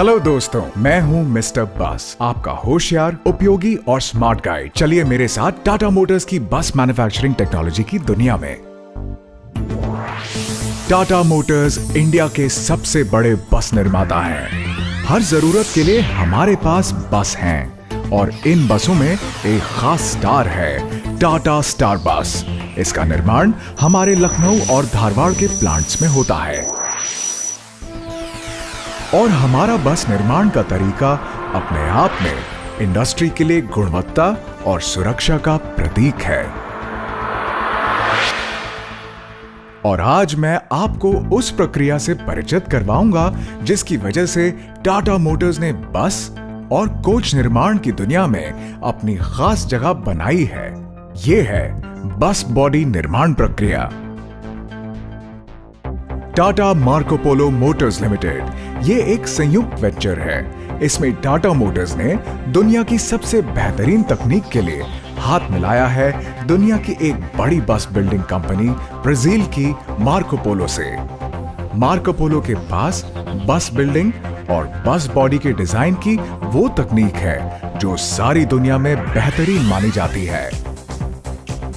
Hello दोस्तों, मैं हूं मिस्टर बस, आपका होशियार, उपयोगी और स्मार्ट गाइड। चलिए मेरे साथ टाटा मोटर्स की बस मैन्युफैक्चरिंग टेक्नोलॉजी की दुनिया में। टाटा मोटर्स इंडिया के सबसे बड़े बस निर्माता हैं। हर जरूरत के लिए हमारे पास बस हैं और इन बसों में एक खास स्टार है, टाटा स्टार बस। इसका निर्माण हमारे लखनऊ और धारवाड़ के प्लांट्स में होता है और हमारा बस निर्माण का तरीका अपने आप में इंडस्ट्री के लिए गुणवत्ता और सुरक्षा का प्रतीक है। और आज मैं आपको उस प्रक्रिया से परिचित करवाऊंगा जिसकी वजह से टाटा मोटर्स ने बस और कोच निर्माण की दुनिया में अपनी खास जगह बनाई है। यह है बस बॉडी निर्माण प्रक्रिया। Tata Marco Polo Motors limited ये एक संयुक्त वेंचर है। इसमें टाटा मोटर्स ने दुनिया की सबसे बेहतरीन तकनीक के लिए हाथ मिलाया है दुनिया की एक बड़ी बस बिल्डिंग कंपनी ब्राजील की मार्को पोलो से। मार्को पोलो के पास बस बिल्डिंग और बस बॉडी के डिजाइन की वो तकनीक है जो सारी दुनिया में बेहतरीन मानी जाती है।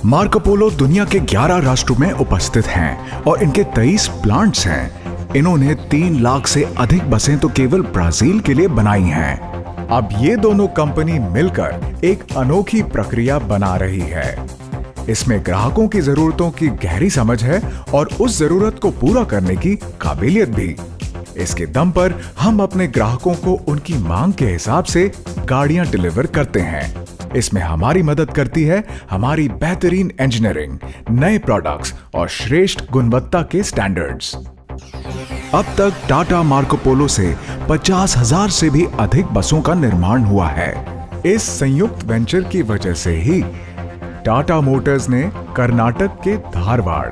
मार्को पोलो दुनिया के 11 राष्ट्रों में उपस्थित हैं और इनके 23 प्लांट्स हैं। इन्होंने 3 लाख से अधिक बसें तो केवल ब्राजील के लिए बनाई हैं। अब ये दोनों कंपनी मिलकर एक अनोखी प्रक्रिया बना रही है। इसमें ग्राहकों की जरूरतों की गहरी समझ है और उस जरूरत को पूरा करने की काबिलियत भी। इसके दम पर हम अपने ग्राहकों को उनकी मांग के हिसाब से गाड़ियां डिलीवर करते हैं। इसमें हमारी मदद करती है हमारी बेहतरीन इंजीनियरिंग, नए प्रोडक्ट्स और श्रेष्ठ गुणवत्ता के स्टैंडर्ड्स। अब तक टाटा मार्को पोलो से 50,000 से भी अधिक बसों का निर्माण हुआ है। इस संयुक्त वेंचर की वजह से ही टाटा मोटर्स ने कर्नाटक के धारवाड़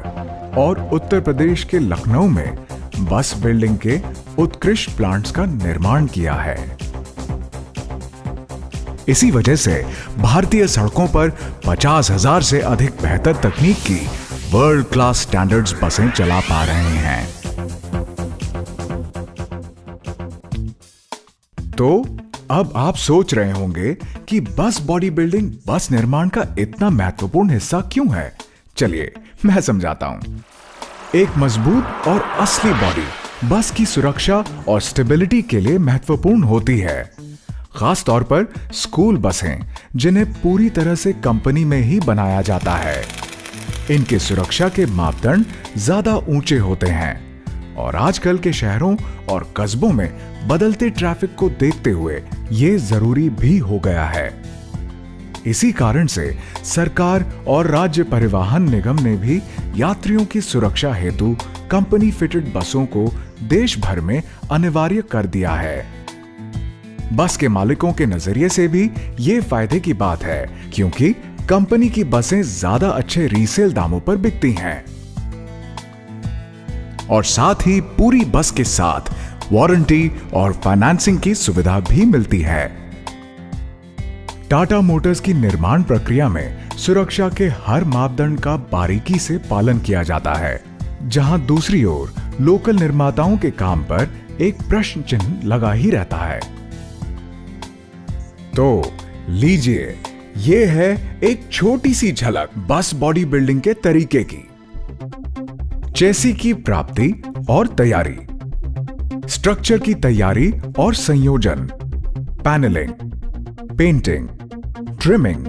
और उत्तर प्रदेश के लखनऊ में बस बिल्डिंग के उत्कृष्ट प्लांट्स का निर्माण किया है। इसी वजह से भारतीय सड़कों पर 50,000 से अधिक बेहतर तकनीक की वर्ल्ड क्लास स्टैंडर्ड्स बसें चला पा रहे हैं। तो अब आप सोच रहे होंगे कि बस बॉडी बिल्डिंग बस निर्माण का इतना महत्वपूर्ण हिस्सा क्यों है। चलिए मैं समझाता हूं। एक मजबूत और असली बॉडी बस की सुरक्षा और स्टेबिलिटी के लिए महत्वपूर्ण होती है, खास तौर पर स्कूल बसें जिन्हें पूरी तरह से कंपनी में ही बनाया जाता है। इनके सुरक्षा के मापदंड ज्यादा ऊंचे होते हैं और आजकल के शहरों और कस्बों में बदलते ट्रैफिक को देखते हुए ये जरूरी भी हो गया है। इसी कारण से सरकार और राज्य परिवहन निगम ने भी यात्रियों की सुरक्षा हेतु कंपनी फिटेड बसों को देश भर में अनिवार्य कर दिया है। बस के मालिकों के नजरिए से भी ये फायदे की बात है क्योंकि कंपनी की बसें ज्यादा अच्छे रीसेल दामों पर बिकती हैं और साथ ही पूरी बस के साथ वारंटी और फाइनेंसिंग की सुविधा भी मिलती है। टाटा मोटर्स की निर्माण प्रक्रिया में सुरक्षा के हर मापदंड का बारीकी से पालन किया जाता है, जहां दूसरी ओर लोकल निर्माताओं के काम पर एक प्रश्न चिन्ह लगा ही रहता है। तो लीजिए, ये है एक छोटी सी झलक बस बॉडी बिल्डिंग के तरीके की। चेसी की प्राप्ति और तैयारी, स्ट्रक्चर की तैयारी और संयोजन, पैनलिंग, पेंटिंग, ट्रिमिंग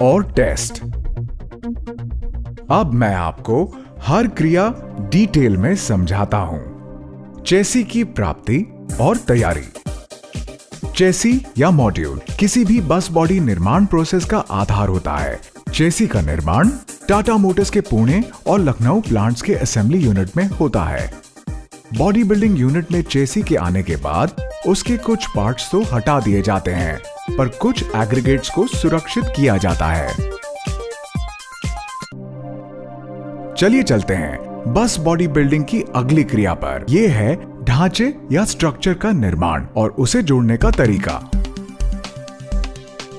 और टेस्ट। अब मैं आपको हर क्रिया डिटेल में समझाता हूं। चेसी की प्राप्ति और तैयारी। चेसी या मॉड्यूल किसी भी बस बॉडी निर्माण प्रोसेस का आधार होता है। चेसी का निर्माण टाटा मोटर्स के पुणे और लखनऊ प्लांट्स के असेंबली यूनिट में होता है। बॉडी बिल्डिंग यूनिट में चेसी के आने के बाद उसके कुछ पार्ट्स तो हटा दिए जाते हैं, पर कुछ एग्रीगेट्स को सुरक्षित किया जाता है। चलिए चलते हैं बस बॉडी बिल्डिंग की अगली क्रिया पर। यह है ढांचे या स्ट्रक्चर का निर्माण और उसे जोड़ने का तरीका।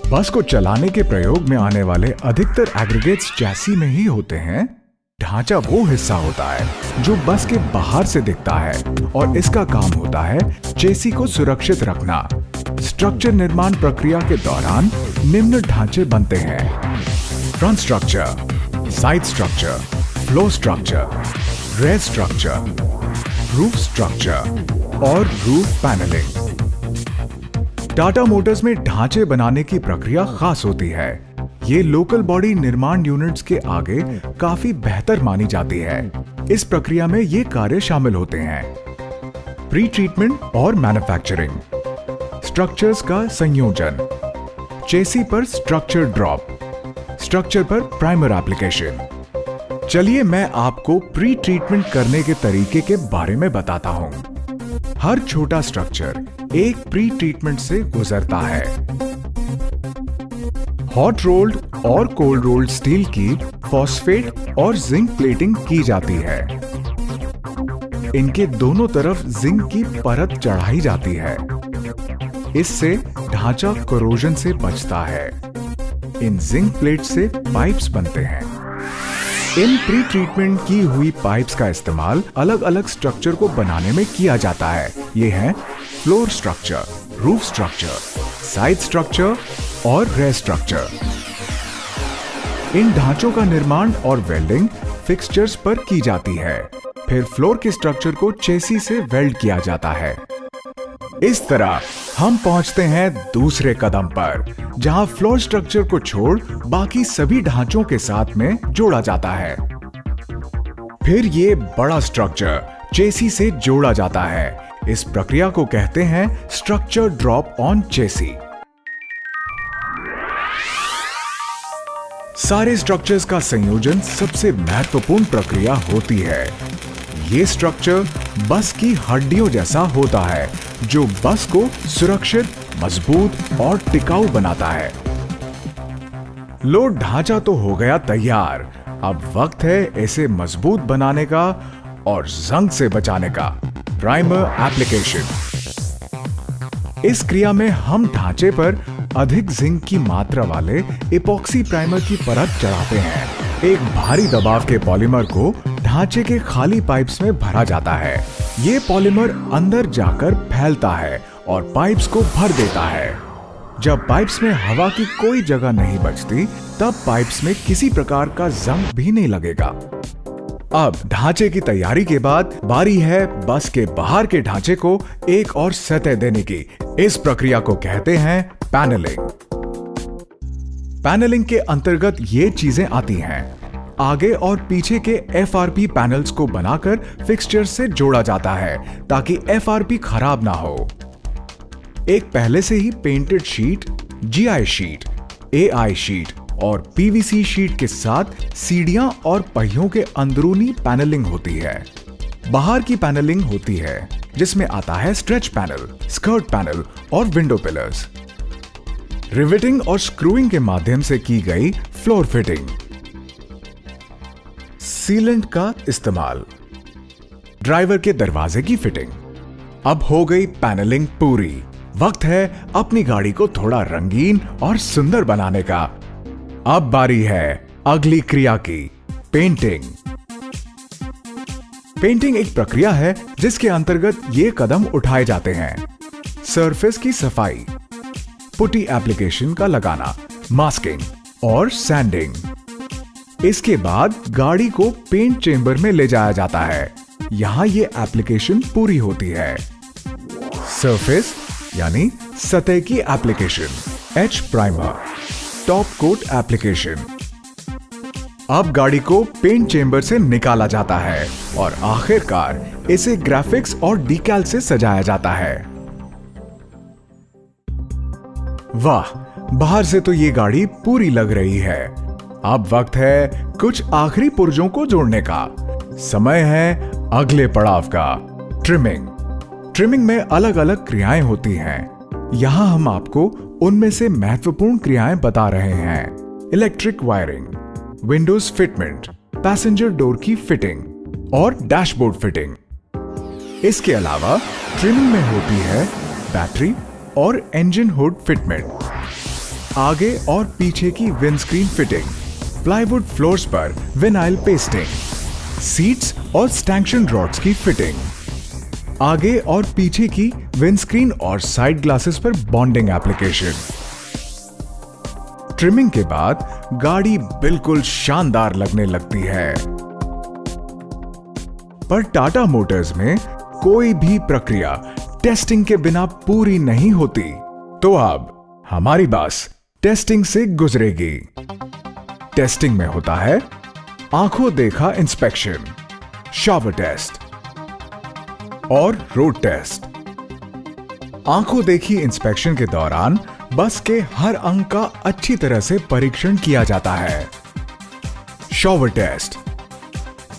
बस को चलाने के प्रयोग में आने वाले अधिकतर एग्रीगेट्स चैसी में ही होते हैं। ढांचा वो हिस्सा होता है जो बस के बाहर से दिखता है और इसका काम होता है चेसी को सुरक्षित रखना। स्ट्रक्चर निर्माण प्रक्रिया के दौरान निम्न ढांचे बनते हैं: front structure, side structure, floor structure, rear structure, roof structure और रूफ पैनलिंग। टाटा मोटर्स में ढांचे बनाने की प्रक्रिया खास होती है। ये लोकल बॉडी निर्माण यूनिट्स के आगे काफी बेहतर मानी जाती है। इस प्रक्रिया में ये कार्य शामिल होते हैं: प्री ट्रीटमेंट और मैन्युफैक्चरिंग, स्ट्रक्चर्स का संयोजन, चेसी पर स्ट्रक्चर ड्रॉप, स्ट्रक्चर पर प्राइमर एप्लीकेशन। चलिए मैं आपको प्री ट्रीटमेंट करने के तरीके के बारे में बताता हूं। हर छोटा स्ट्रक्चर एक प्री ट्रीटमेंट से गुजरता है। हॉट रोल्ड और कोल्ड रोल्ड स्टील की फॉस्फेट और जिंक प्लेटिंग की जाती है। इनके दोनों तरफ जिंक की परत चढ़ाई जाती है। इससे ढांचा कोरोजन से बचता है। इन जिंक प्लेट से पाइप्स बनते हैं। इन प्री ट्रीटमेंट की हुई पाइप्स का इस्तेमाल अलग अलग स्ट्रक्चर को बनाने में किया जाता है। ये हैं floor structure, roof structure, side structure और रेयर स्ट्रक्चर। इन ढांचों का निर्माण और वेल्डिंग फिक्सचर्स पर की जाती है। फिर फ्लोर के स्ट्रक्चर को चेसी से वेल्ड किया जाता है। इस तरह हम पहुंचते हैं दूसरे कदम पर, जहां फ्लोर स्ट्रक्चर को छोड़ बाकी सभी ढांचों के साथ में जोड़ा जाता है। फिर ये बड़ा स्ट्रक्चर चेसी से जोड़ा जाता है। इस प्रक्रिया को कहते हैं स्ट्रक्चर ड्रॉप ऑन चेसी। सारे स्ट्रक्चर्स का संयोजन सबसे महत्वपूर्ण प्रक्रिया होती है। ये स्ट्रक्चर बस की हड्डियों जैसा होता है, जो बस को सुरक्षित, मजबूत और टिकाऊ बनाता है। लो, ढांचा तो हो गया तैयार। अब वक्त है इसे मजबूत बनाने का और जंग से बचाने का। Primer application. इस क्रिया में हम ढांचे पर अधिक जिंक की मात्रा वाले इपॉक्सी प्राइमर की परत चढ़ाते हैं। एक भारी दबाव के पॉलीमर को ढांचे के खाली पाइप्स में भरा जाता है। ये पॉलीमर अंदर जाकर फैलता है और पाइप्स को भर देता है। जब पाइप्स में हवा की कोई जगह नहीं बचती, तब पाइप्स में किसी प्रकार का जंग भी नहीं लगेगा। अब ढांचे की तैयारी के बाद बारी है बस के बाहर के ढांचे को एक और सतह देने की। इस प्रक्रिया को कहते हैं पैनलिंग। पैनलिंग के अंतर्गत ये चीजें आती हैं: आगे और पीछे के एफआरपी पैनल्स को बनाकर फिक्सचर से जोड़ा जाता है ताकि एफआरपी खराब ना हो। एक पहले से ही painted sheet, GI sheet, AI sheet और पीवीसी शीट के साथ सीढ़ियां और पहियों के अंदरूनी पैनलिंग होती है। बाहर की पैनलिंग होती है, जिसमें आता है स्ट्रेच पैनल, स्कर्ट पैनल और विंडो पिलर्स। रिवेटिंग और स्क्रूइंग के माध्यम से की गई फ्लोर फिटिंग। सीलेंट का इस्तेमाल। ड्राइवर के दरवाजे की फिटिंग। अब हो गई पैनलिंग पूरी। वक्त है अपनी गाड़ी को थोड़ा रंगीन और सुंदर बनाने का। अब बारी है अगली क्रिया की, पेंटिंग। पेंटिंग एक प्रक्रिया है जिसके अंतर्गत ये कदम उठाए जाते हैं: सरफेस की सफाई, पुटी एप्लीकेशन का लगाना, मास्किंग और सैंडिंग। इसके बाद गाड़ी को पेंट चेंबर में ले जाया जाता है। यहां ये एप्लीकेशन पूरी होती है। सरफेस यानी सतह की application, H primer, top coat application. अब गाड़ी को पेंट चेंबर से निकाला जाता है और आखिरकार इसे ग्राफिक्स और डिकैल से सजाया जाता है। वाह, बाहर से तो ये गाड़ी पूरी लग रही है। अब वक्त है कुछ आखिरी पुर्जों को जोड़ने का। समय है अगले पड़ाव का, ट्रिमिंग। ट्रिमिंग में अलग अलग क्रियाएं होती हैं। यहां हम आपको उनमें से महत्वपूर्ण क्रियाएं बता रहे हैं: electric wiring, Windows fitment, passenger door की फिटिंग और डैशबोर्ड फिटिंग। इसके अलावा ट्रिमिंग में होती है बैटरी और इंजन हुड फिटमेंट, आगे और पीछे की विंडस्क्रीन फिटिंग, प्लाईवुड फ्लोर्स पर विनाइल पेस्टिंग, सीट्स और स्टैंक्शन रॉड्स की फिटिंग, आगे और पीछे की विंडस्क्रीन और साइड ग्लासेस पर बॉन्डिंग एप्लीकेशन। ट्रिमिंग के बाद गाड़ी बिल्कुल शानदार लगने लगती है। पर टाटा मोटर्स में कोई भी प्रक्रिया टेस्टिंग के बिना पूरी नहीं होती। तो अब हमारी बस टेस्टिंग से गुजरेगी। टेस्टिंग में होता है आंखों देखा इंस्पेक्शन, शॉवर टेस्ट और रोड टेस्ट। आंखों देखी इंस्पेक्शन के दौरान बस के हर अंग का अच्छी तरह से परीक्षण किया जाता है। शॉवर टेस्ट,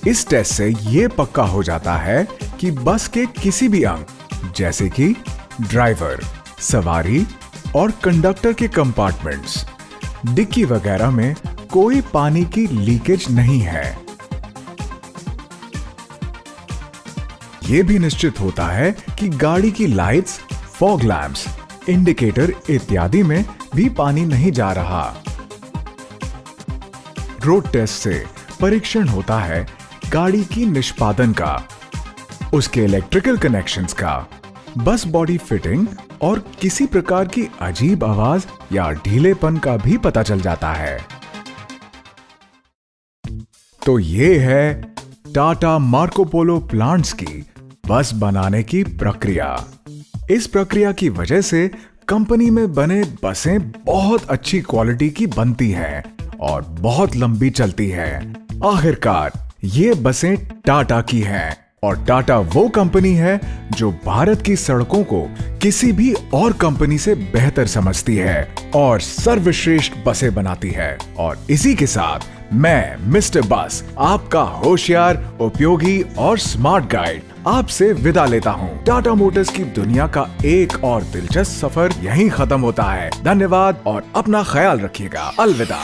इस टेस्ट से यह पक्का हो जाता है कि बस के किसी भी अंग जैसे कि ड्राइवर, सवारी और कंडक्टर के कंपार्टमेंट्स, डिक्की वगैरह में कोई पानी की लीकेज नहीं है। यह भी निश्चित होता है कि गाड़ी की लाइट्स, फॉग लैंप्स, इंडिकेटर इत्यादि में भी पानी नहीं जा रहा। रोड टेस्ट से परीक्षण होता है गाड़ी की निष्पादन का, उसके इलेक्ट्रिकल कनेक्शंस का, बस बॉडी फिटिंग और किसी प्रकार की अजीब आवाज या ढीलेपन का भी पता चल जाता है। तो ये है टाटा मार्को पोलो प्लांट्स की बस बनाने की प्रक्रिया। इस प्रक्रिया की वजह से कंपनी में बने बसें बहुत अच्छी क्वालिटी की बनती हैं और बहुत लंबी चलती हैं। आखिरकार ये बसें टाटा की हैं और टाटा वो कंपनी है जो भारत की सड़कों को किसी भी और कंपनी से बेहतर समझती है और सर्वश्रेष्ठ बसें बनाती है। और इसी के साथ मैं मिस्टर बस, आपका होशियार, उपयोगी और स्मार्ट गाइड, आपसे विदा लेता हूं। टाटा मोटर्स की दुनिया का एक और दिलचस्प सफर यहीं खत्म होता है। धन्यवाद और अपना ख्याल रखिएगा। अलविदा।